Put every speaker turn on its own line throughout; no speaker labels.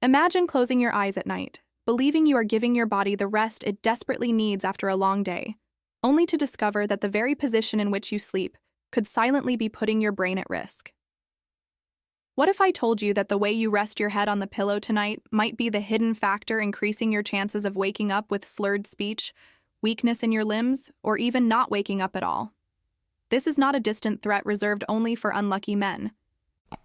Imagine closing your eyes at night, believing you are giving your body the rest it desperately needs after a long day, only to discover that the very position in which you sleep could silently be putting your brain at risk. What if I told you that the way you rest your head on the pillow tonight might be the hidden factor increasing your chances of waking up with slurred speech, weakness in your limbs, or even not waking up at all? This is not a distant threat reserved only for unlucky men.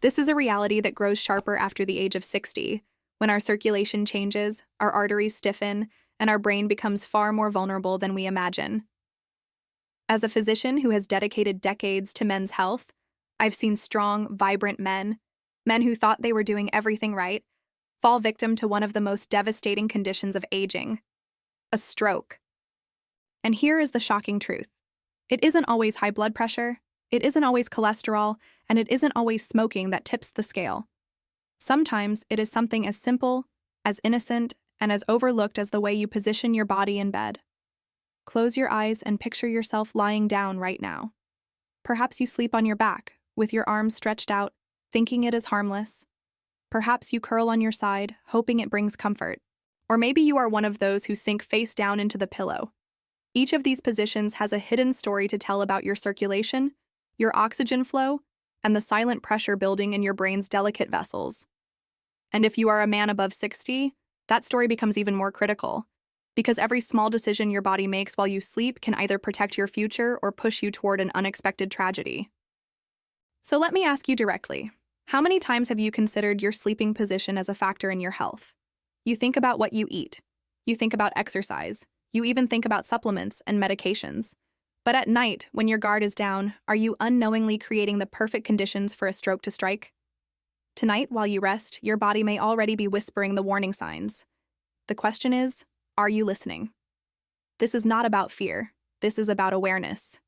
This is a reality that grows sharper after the age of 60, when our circulation changes, our arteries stiffen, and our brain becomes far more vulnerable than we imagine. As a physician who has dedicated decades to men's health, I've seen strong, vibrant men who thought they were doing everything right, fall victim to one of the most devastating conditions of aging: a stroke. And here is the shocking truth. It isn't always high blood pressure, it isn't always cholesterol, and it isn't always smoking that tips the scale. Sometimes it is something as simple, as innocent, and as overlooked as the way you position your body in bed. Close your eyes and picture yourself lying down right now. Perhaps you sleep on your back, with your arms stretched out, thinking it is harmless. Perhaps you curl on your side, hoping it brings comfort. Or maybe you are one of those who sink face down into the pillow. Each of these positions has a hidden story to tell about your circulation, your oxygen flow, and the silent pressure building in your brain's delicate vessels. And if you are a man above 60, that story becomes even more critical, because every small decision your body makes while you sleep can either protect your future or push you toward an unexpected tragedy. So let me ask you directly, how many times have you considered your sleeping position as a factor in your health? You think about what you eat. You think about exercise. You even think about supplements and medications. But at night, when your guard is down, are you unknowingly creating the perfect conditions for a stroke to strike? Tonight, while you rest, your body may already be whispering the warning signs. The question is, are you listening? This is not about fear. This is about awareness.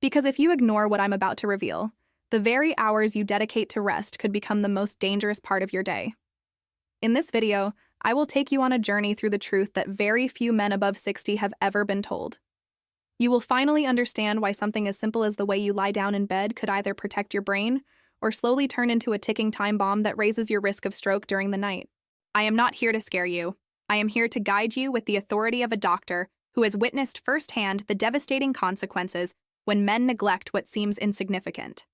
Because if you ignore what I'm about to reveal, the very hours you dedicate to rest could become the most dangerous part of your day. In this video, I will take you on a journey through the truth that very few men above 60 have ever been told. You will finally understand why something as simple as the way you lie down in bed could either protect your brain or slowly turn into a ticking time bomb that raises your risk of stroke during the night. I am not here to scare you. I am here to guide you with the authority of a doctor who has witnessed firsthand the devastating consequences when men neglect what seems insignificant.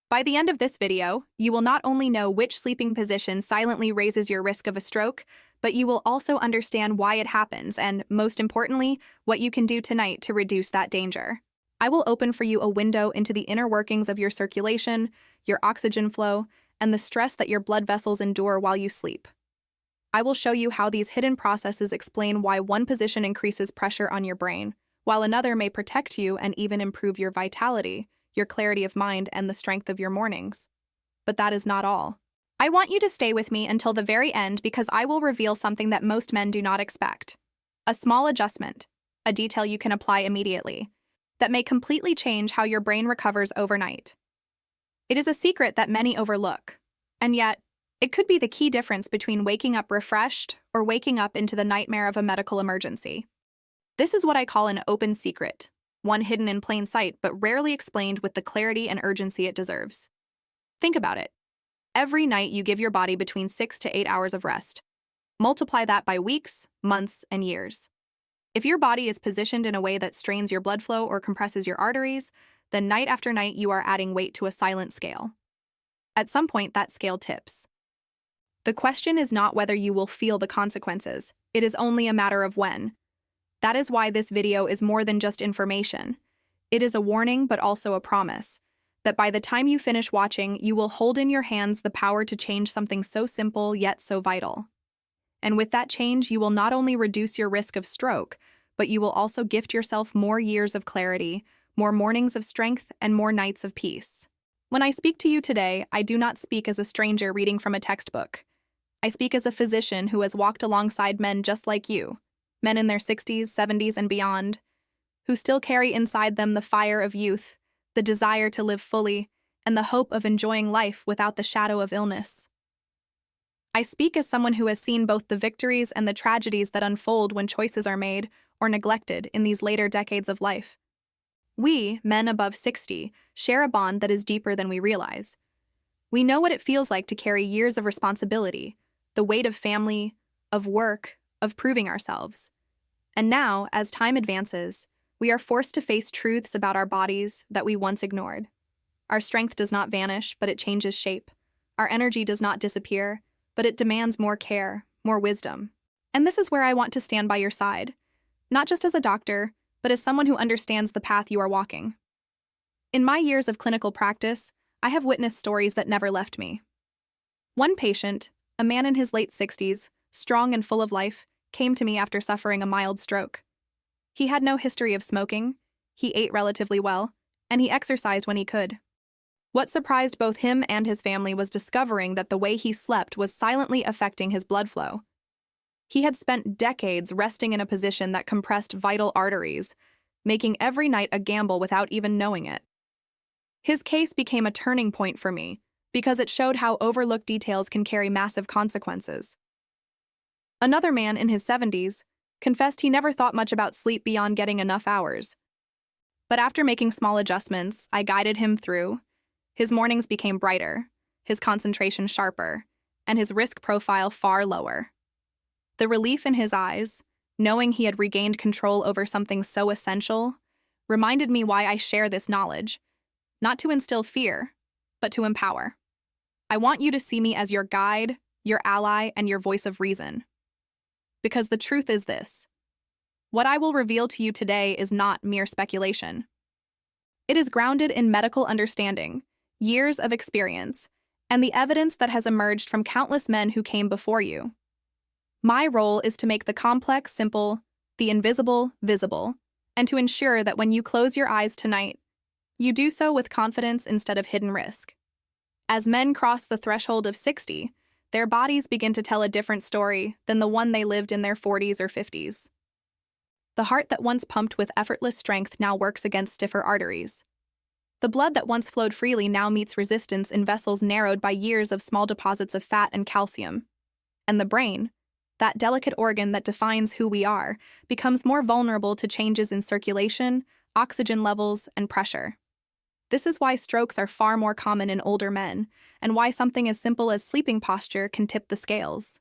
By the end of this video, you will not only know which sleeping position silently raises your risk of a stroke, but you will also understand why it happens and, most importantly, what you can do tonight to reduce that danger. I will open for you a window into the inner workings of your circulation, your oxygen flow, and the stress that your blood vessels endure while you sleep. I will show you how these hidden processes explain why one position increases pressure on your brain, while another may protect you and even improve your vitality, your clarity of mind, and the strength of your mornings. But that is not all. I want you to stay with me until the very end because I will reveal something that most men do not expect. A small adjustment, a detail you can apply immediately, that may completely change how your brain recovers overnight. It is a secret that many overlook, and yet, it could be the key difference between waking up refreshed or waking up into the nightmare of a medical emergency. This is what I call an open secret, one hidden in plain sight but rarely explained with the clarity and urgency it deserves. Think about it. Every night you give your body between 6 to 8 hours of rest. Multiply that by weeks, months, and years. If your body is positioned in a way that strains your blood flow or compresses your arteries, then night after night you are adding weight to a silent scale. At some point, that scale tips. The question is not whether you will feel the consequences. It is only a matter of when. That is why this video is more than just information. It is a warning, but also a promise, that by the time you finish watching, you will hold in your hands the power to change something so simple yet so vital. And with that change, you will not only reduce your risk of stroke, but you will also gift yourself more years of clarity, more mornings of strength, and more nights of peace. When I speak to you today, I do not speak as a stranger reading from a textbook. I speak as a physician who has walked alongside men just like you, men in their 60s, 70s, and beyond, who still carry inside them the fire of youth, the desire to live fully, and the hope of enjoying life without the shadow of illness. I speak as someone who has seen both the victories and the tragedies that unfold when choices are made or neglected in these later decades of life. We, men above 60, share a bond that is deeper than we realize. We know what it feels like to carry years of responsibility, the weight of family, of work, of proving ourselves. And now, as time advances, we are forced to face truths about our bodies that we once ignored. Our strength does not vanish, but it changes shape. Our energy does not disappear, but it demands more care, more wisdom. And this is where I want to stand by your side, not just as a doctor, but as someone who understands the path you are walking. In my years of clinical practice, I have witnessed stories that never left me. One patient, a man in his late 60s, strong and full of life, came to me after suffering a mild stroke. He had no history of smoking, he ate relatively well, and he exercised when he could. What surprised both him and his family was discovering that the way he slept was silently affecting his blood flow. He had spent decades resting in a position that compressed vital arteries, making every night a gamble without even knowing it. His case became a turning point for me because it showed how overlooked details can carry massive consequences. Another man in his 70s confessed he never thought much about sleep beyond getting enough hours. But after making small adjustments, I guided him through. His mornings became brighter, his concentration sharper, and his risk profile far lower. The relief in his eyes, knowing he had regained control over something so essential, reminded me why I share this knowledge, not to instill fear, but to empower. I want you to see me as your guide, your ally, and your voice of reason. Because the truth is this: what I will reveal to you today is not mere speculation. It is grounded in medical understanding, years of experience, and the evidence that has emerged from countless men who came before you. My role is to make the complex simple, the invisible visible, and to ensure that when you close your eyes tonight, you do so with confidence instead of hidden risk. As men cross the threshold of 60, their bodies begin to tell a different story than the one they lived in their 40s or 50s. The heart that once pumped with effortless strength now works against stiffer arteries. The blood that once flowed freely now meets resistance in vessels narrowed by years of small deposits of fat and calcium. And the brain, that delicate organ that defines who we are, becomes more vulnerable to changes in circulation, oxygen levels, and pressure. This is why strokes are far more common in older men, and why something as simple as sleeping posture can tip the scales.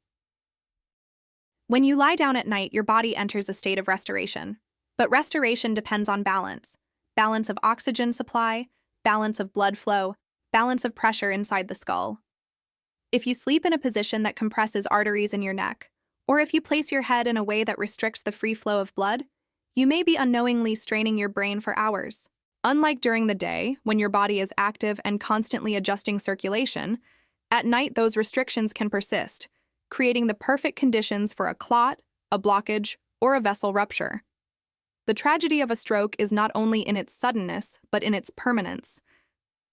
When you lie down at night, your body enters a state of restoration. But restoration depends on balance. Balance of oxygen supply, balance of blood flow, balance of pressure inside the skull. If you sleep in a position that compresses arteries in your neck, or if you place your head in a way that restricts the free flow of blood, you may be unknowingly straining your brain for hours. Unlike during the day, when your body is active and constantly adjusting circulation, at night those restrictions can persist, creating the perfect conditions for a clot, a blockage, or a vessel rupture. The tragedy of a stroke is not only in its suddenness, but in its permanence.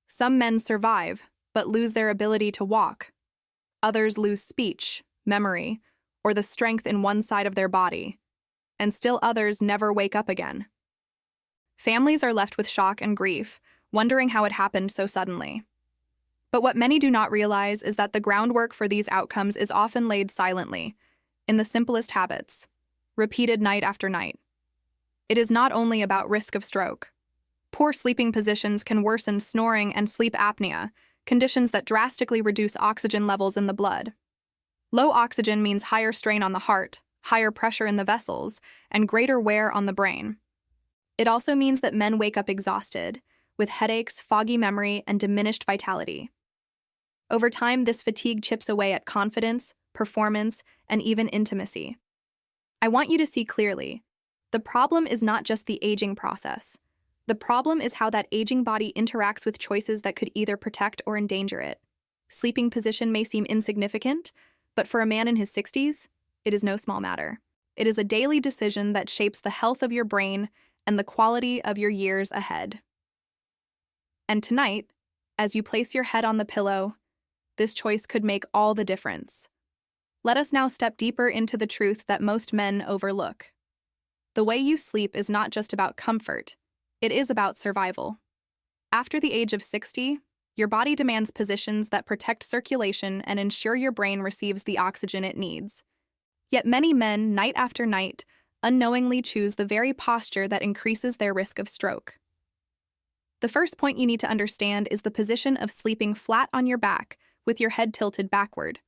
Some men survive, but lose their ability to walk. Others lose speech, memory, or the strength in one side of their body. And still others never wake up again. Families are left with shock and grief, wondering how it happened so suddenly. But what many do not realize is that the groundwork for these outcomes is often laid silently, in the simplest habits, repeated night after night. It is not only about risk of stroke. Poor sleeping positions can worsen snoring and sleep apnea, conditions that drastically reduce oxygen levels in the blood. Low oxygen means higher strain on the heart, higher pressure in the vessels, and greater wear on the brain. It also means that men wake up exhausted, with headaches, foggy memory, and diminished vitality. Over time, this fatigue chips away at confidence, performance, and even intimacy. I want you to see clearly, the problem is not just the aging process. The problem is how that aging body interacts with choices that could either protect or endanger it. Sleeping position may seem insignificant, but for a man in his 60s, it is no small matter. It is a daily decision that shapes the health of your brain and the quality of your years ahead. And tonight, as you place your head on the pillow, this choice could make all the difference. Let us now step deeper into the truth that most men overlook. The way you sleep is not just about comfort, it is about survival. After the age of 60, your body demands positions that protect circulation and ensure your brain receives the oxygen it needs. Yet many men, night after night, unknowingly choose the very posture that increases their risk of stroke. The first point you need to understand is the position of sleeping flat on your back with your head tilted backward.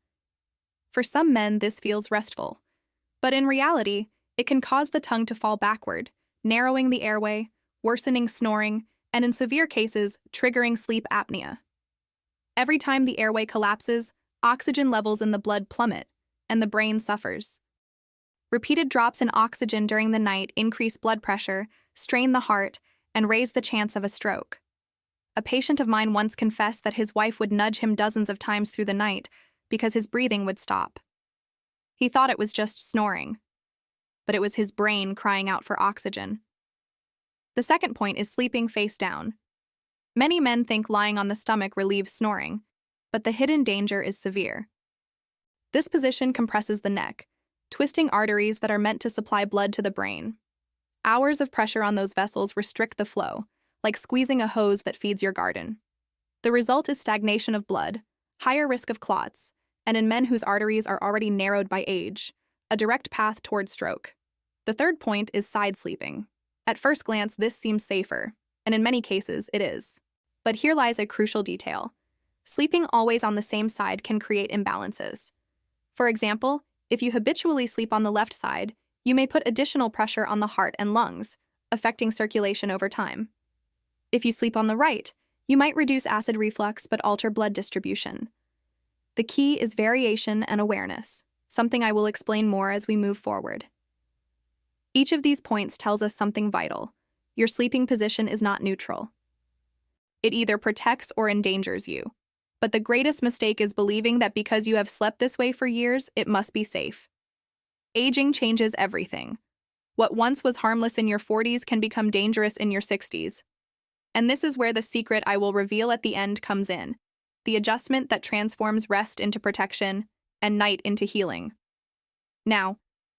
For some men, this feels restful, but in reality, it can cause the tongue to fall backward, narrowing the airway, worsening snoring, and in severe cases, triggering sleep apnea. Every time the airway collapses, oxygen levels in the blood plummet, and the brain suffers. Repeated drops in oxygen during the night increase blood pressure, strain the heart, and raise the chance of a stroke. A patient of mine once confessed that his wife would nudge him dozens of times through the night because his breathing would stop. He thought it was just snoring, but it was his brain crying out for oxygen. The second point is sleeping face down. Many men think lying on the stomach relieves snoring, but the hidden danger is severe. This position compresses the neck, twisting arteries that are meant to supply blood to the brain. Hours of pressure on those vessels restrict the flow, like squeezing a hose that feeds your garden. The result is stagnation of blood, higher risk of clots, and in men whose arteries are already narrowed by age, a direct path toward stroke. The third point is side sleeping. At first glance, this seems safer, and in many cases, it is. But here lies a crucial detail. Sleeping always on the same side can create imbalances. For example, if you habitually sleep on the left side, you may put additional pressure on the heart and lungs, affecting circulation over time. If you sleep on the right, you might reduce acid reflux but alter blood distribution. The key is variation and awareness, something I will explain more as we move forward. Each of these points tells us something vital. Your sleeping position is not neutral. It either protects or endangers you. But the greatest mistake is believing that because you have slept this way for years, it must be safe. Aging changes everything. What once was harmless in your 40s can become dangerous in your 60s. And this is where the secret I will reveal at the end comes in, the adjustment that transforms rest into protection and night into healing. Now,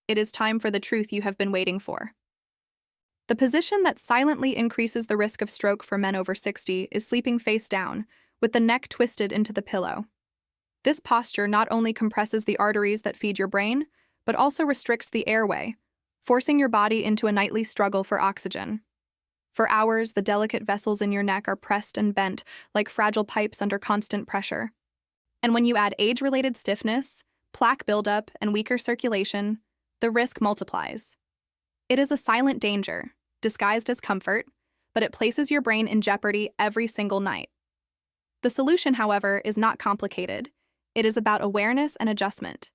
it is time for the truth you have been waiting for. The position that silently increases the risk of stroke for men over 60 is sleeping face down, with the neck twisted into the pillow. This posture not only compresses the arteries that feed your brain, but also restricts the airway, forcing your body into a nightly struggle for oxygen. For hours, the delicate vessels in your neck are pressed and bent like fragile pipes under constant pressure. And when you add age-related stiffness, plaque buildup, and weaker circulation, the risk multiplies. It is a silent danger, disguised as comfort, but it places your brain in jeopardy every single night. The solution, however, is not complicated. It is about awareness and adjustment.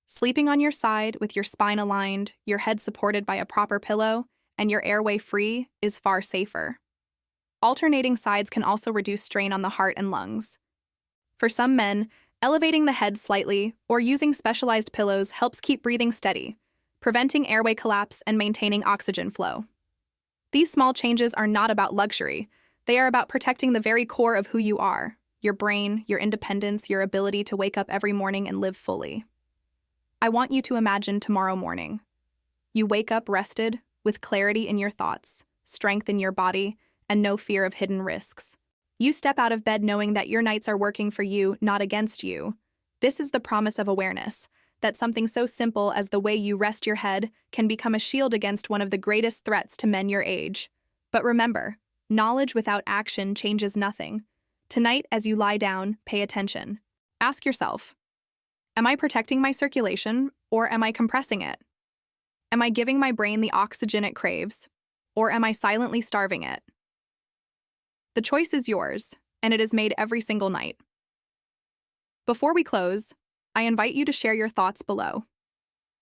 Sleeping on your side with your spine aligned, your head supported by a proper pillow, and your airway free is far safer. Alternating sides can also reduce strain on the heart and lungs. For some men, elevating the head slightly or using specialized pillows helps keep breathing steady, preventing airway collapse and maintaining oxygen flow. These small changes are not about luxury. They are about protecting the very core of who you are, your brain, your independence, your ability to wake up every morning and live fully. I want you to imagine tomorrow morning. You wake up rested, with clarity in your thoughts, strength in your body, and no fear of hidden risks. You step out of bed knowing that your nights are working for you, not against you. This is the promise of awareness, that something so simple as the way you rest your head can become a shield against one of the greatest threats to men your age. But remember, knowledge without action changes nothing. Tonight, as you lie down, pay attention. Ask yourself, am I protecting my circulation, or am I compressing it? Am I giving my brain the oxygen it craves, or am I silently starving it? The choice is yours, and it is made every single night. Before we close, I invite you to share your thoughts below.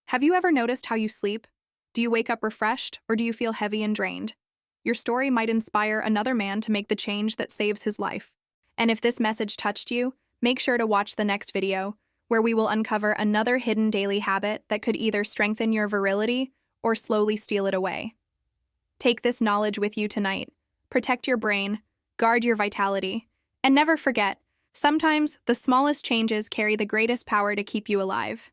Have you ever noticed how you sleep? Do you wake up refreshed, or do you feel heavy and drained? Your story might inspire another man to make the change that saves his life. And if this message touched you, make sure to watch the next video, where we will uncover another hidden daily habit that could either strengthen your virility or slowly steal it away. Take this knowledge with you tonight. Protect your brain, guard your vitality, and never forget, sometimes the smallest changes carry the greatest power to keep you alive.